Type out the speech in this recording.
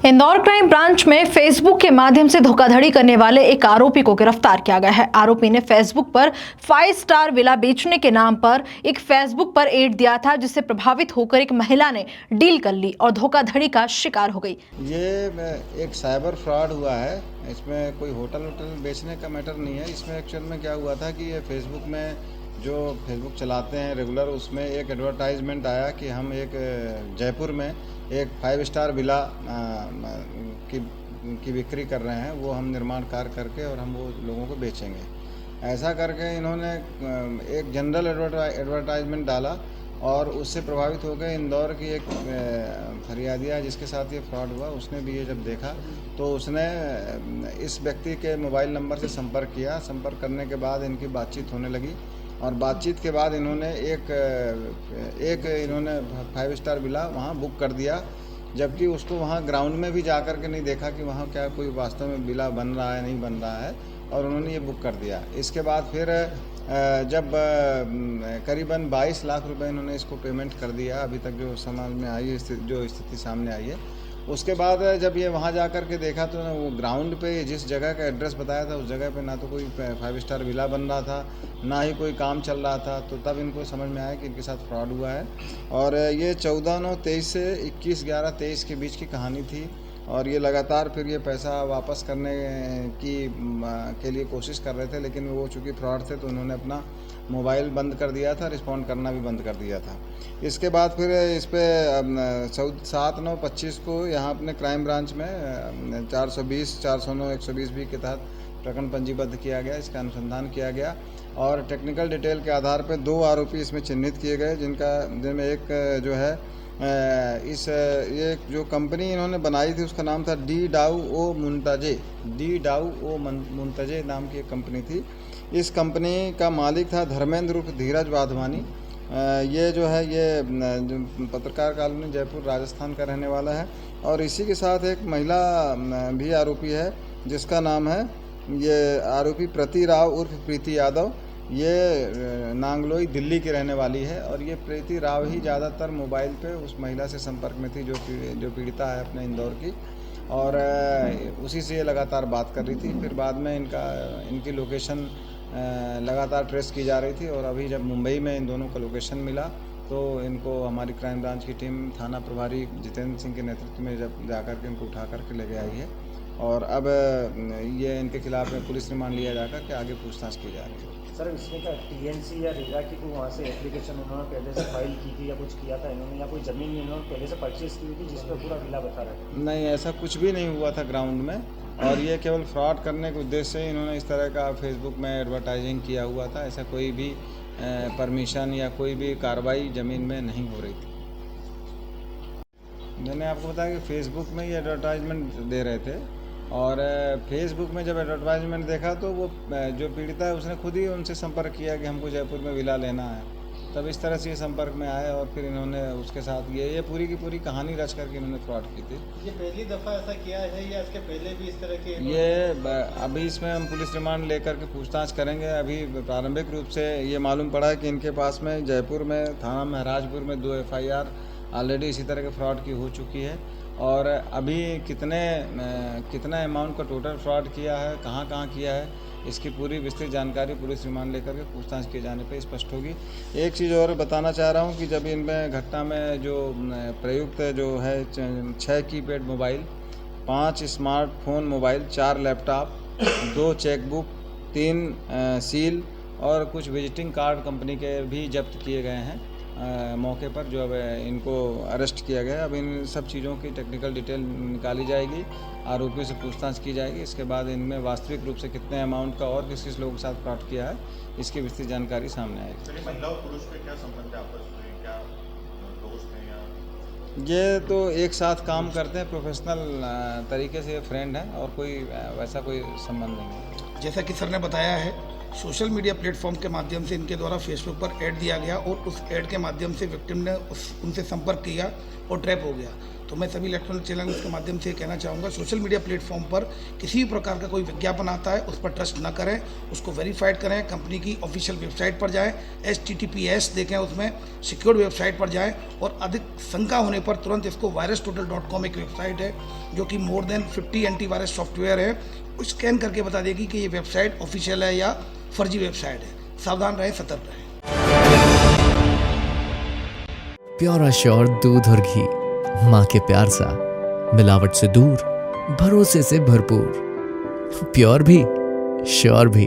Indore crime branch में Facebook के माध्यम से धोखाधड़ी करने वाले एक आरोपी को गिरफ्तार किया गया है। आरोपी ने फेसबुक पर 5 स्टार विला बेचने के नाम पर एक फेसबुक पर एड दिया था, जिससे प्रभावित होकर एक महिला ने डील कर ली और धोखाधड़ी का शिकार हो गई। ये एक साइबर फ्रॉड हुआ है। इसमें कोई होटल बेचने का मैटर नहीं है। इसमें एक्चुअल में क्या हुआ था कि ये फेसबुक में जो फेसबुक चलाते हैं रेगुलर, उसमें एक एडवर्टाइजमेंट आया कि हम एक जयपुर में एक 5 स्टार विला की बिक्री कर रहे हैं, वो हम निर्माण कार्य करके और हम वो लोगों को बेचेंगे। ऐसा करके इन्होंने एक जनरल एडवर्टाइजमेंट डाला और उससे प्रभावित हो गए। इंदौर की एक फरियादिया जिसके साथ ये फ्रॉड हुआ, उसने भी ये जब देखा तो उसने इस व्यक्ति के मोबाइल नंबर से संपर्क किया। संपर्क करने के बाद इनकी बातचीत होने लगी और बातचीत के बाद इन्होंने एक इन्होंने 5 स्टार विला वहाँ बुक कर दिया, जबकि उसको वहाँ ग्राउंड में भी जा कर के नहीं देखा कि वहाँ क्या कोई वास्तव में विला बन रहा है नहीं बन रहा है, और उन्होंने ये बुक कर दिया। इसके बाद फिर जब करीबन 22 लाख रुपए इन्होंने इसको पेमेंट कर दिया, अभी तक जो समाज में आई जो स्थिति सामने आई है। उसके बाद जब ये वहाँ जा कर के देखा तो वो ग्राउंड पे जिस जगह का एड्रेस बताया था उस जगह पे ना तो कोई 5 स्टार विला बन रहा था, ना ही कोई काम चल रहा था। तो तब इनको समझ में आया कि इनके साथ फ्रॉड हुआ है। और ये 14/9/23 से 21/11/23 के बीच की कहानी थी। और ये लगातार फिर ये पैसा वापस करने के लिए कोशिश कर रहे थे, लेकिन वो चूँकि फ्रॉड थे तो उन्होंने अपना मोबाइल बंद कर दिया था, रिस्पॉन्ड करना भी बंद कर दिया था। इसके बाद फिर इस पर 7/9/25 को यहाँ अपने क्राइम ब्रांच में 420, 409, 120 भी के तहत प्रकरण पंजीबद्ध किया गया। इसका अनुसंधान किया गया और टेक्निकल डिटेल के आधार पर 2 आरोपी इसमें चिन्हित किए गए, जिनमें एक जो है ये जो कंपनी इन्होंने बनाई थी उसका नाम था डी डाउ ओ मुंतजे नाम की एक कंपनी थी। इस कंपनी का मालिक था धर्मेंद्र उर्फ धीरज वाधवानी। ये जो है ये पत्रकार कॉलोनी जयपुर राजस्थान का रहने वाला है। और इसी के साथ एक महिला भी आरोपी है, जिसका नाम है ये आरोपी प्रति राव उर्फ प्रीति यादव। ये नांगलोई दिल्ली की रहने वाली है और ये प्रीति राव ही ज़्यादातर मोबाइल पे उस महिला से संपर्क में थी जो पीड़िता है अपने इंदौर की, और उसी से ये लगातार बात कर रही थी। फिर बाद में इनकी लोकेशन लगातार ट्रेस की जा रही थी और अभी जब मुंबई में इन दोनों का लोकेशन मिला तो इनको हमारी क्राइम ब्रांच की टीम थाना प्रभारी जितेंद्र सिंह के नेतृत्व में जब जाकर के इनको उठा करके लेके आई है और अब ये इनके खिलाफ में पुलिस रिमांड लिया जाकर के आगे पूछताछ की जा रही है। सर, इसमें क्या टीएनसी या रेरा की कोई वहाँ से एप्लीकेशन उन्होंने पहले से फाइल की थी या कुछ किया था इन्होंने, या कोई ज़मीन इन्होंने पहले से परचेज की थी जिस पर पूरा विला बता रहे थे? नहीं, ऐसा कुछ भी नहीं हुआ था ग्राउंड में, और ये केवल फ्रॉड करने के उद्देश्य से इन्होंने इस तरह का फेसबुक में एडवर्टाइजिंग किया हुआ था। ऐसा कोई भी परमिशन या कोई भी कार्रवाई ज़मीन में नहीं हो रही थी। मैंने आपको बताया कि फेसबुक में ये एडवर्टाइजमेंट दे रहे थे और फेसबुक में जब एडवर्टाइजमेंट देखा तो वो जो पीड़िता है उसने खुद ही उनसे संपर्क किया कि हमको जयपुर में विला लेना है। तब इस तरह से ये संपर्क में आए और फिर इन्होंने उसके साथ ये पूरी की पूरी कहानी रच करके इन्होंने फ्रॉड की थी। ये पहली दफ़ा ऐसा किया है या इसके पहले भी इस तरह के? ये अभी इसमें हम पुलिस रिमांड लेकर के पूछताछ करेंगे। अभी प्रारंभिक रूप से ये मालूम पड़ा है कि इनके पास में जयपुर में थाना महाराजपुर में 2 FIR ऑलरेडी इसी तरह के फ्रॉड की हो चुकी है। और अभी कितना अमाउंट का टोटल फ्रॉड किया है, कहाँ कहाँ किया है, इसकी पूरी विस्तृत जानकारी पुलिस रिमांड लेकर के पूछताछ किए जाने पर स्पष्ट होगी। एक चीज़ और बताना चाह रहा हूँ कि जब इनमें घटना में जो प्रयुक्त जो है 6 keypad mobile, 5 smartphone mobile, 4 laptop, 2 chequebook, 3 seal और कुछ विजिटिंग कार्ड कंपनी के भी जब्त किए गए हैं मौके पर, जो अब इनको अरेस्ट किया गया। अब इन सब चीज़ों की टेक्निकल डिटेल निकाली जाएगी, आरोपियों से पूछताछ की जाएगी। इसके बाद इनमें वास्तविक रूप से कितने अमाउंट का और किस किस लोगों के साथ फ्रॉड किया है, इसकी विस्तृत जानकारी सामने आएगी। महिला और पुरुष में क्या संबंध है आपस में, क्या दोस्त हैं या? ये तो एक साथ काम करते हैं, प्रोफेशनल तरीके से ये फ्रेंड है और कोई वैसा कोई संबंध नहीं है। जैसा कि सर ने बताया है, सोशल मीडिया प्लेटफॉर्म के माध्यम से इनके द्वारा फेसबुक पर ऐड दिया गया और उस ऐड के माध्यम से विक्टिम ने उनसे संपर्क किया और ट्रैप हो गया। तो मैं सभी इलेक्ट्रॉनिक चैनल्स के माध्यम से कहना चाहूँगा, सोशल मीडिया प्लेटफॉर्म पर किसी भी प्रकार का कोई विज्ञापन आता है उस पर ट्रस्ट न करें, उसको वेरीफाइड करें, कंपनी की ऑफिशियल वेबसाइट पर जाएं, HTTPS देखें, उसमें सिक्योर्ड वेबसाइट पर जाएं और अधिक शंका होने पर तुरंत इसको virustotal.com एक वेबसाइट है जो कि मोर देन 50 एंटीवायरस सॉफ्टवेयर है, स्कैन करके बता देगी कि ये वेबसाइट ऑफिशियल है या फर्जी वेबसाइट है। सावधान रहें, सतर्क रहें। प्योर श्योर दूध और घी, माँ के प्यार सा, मिलावट से दूर, भरोसे से भरपूर, प्योर भी श्योर भी।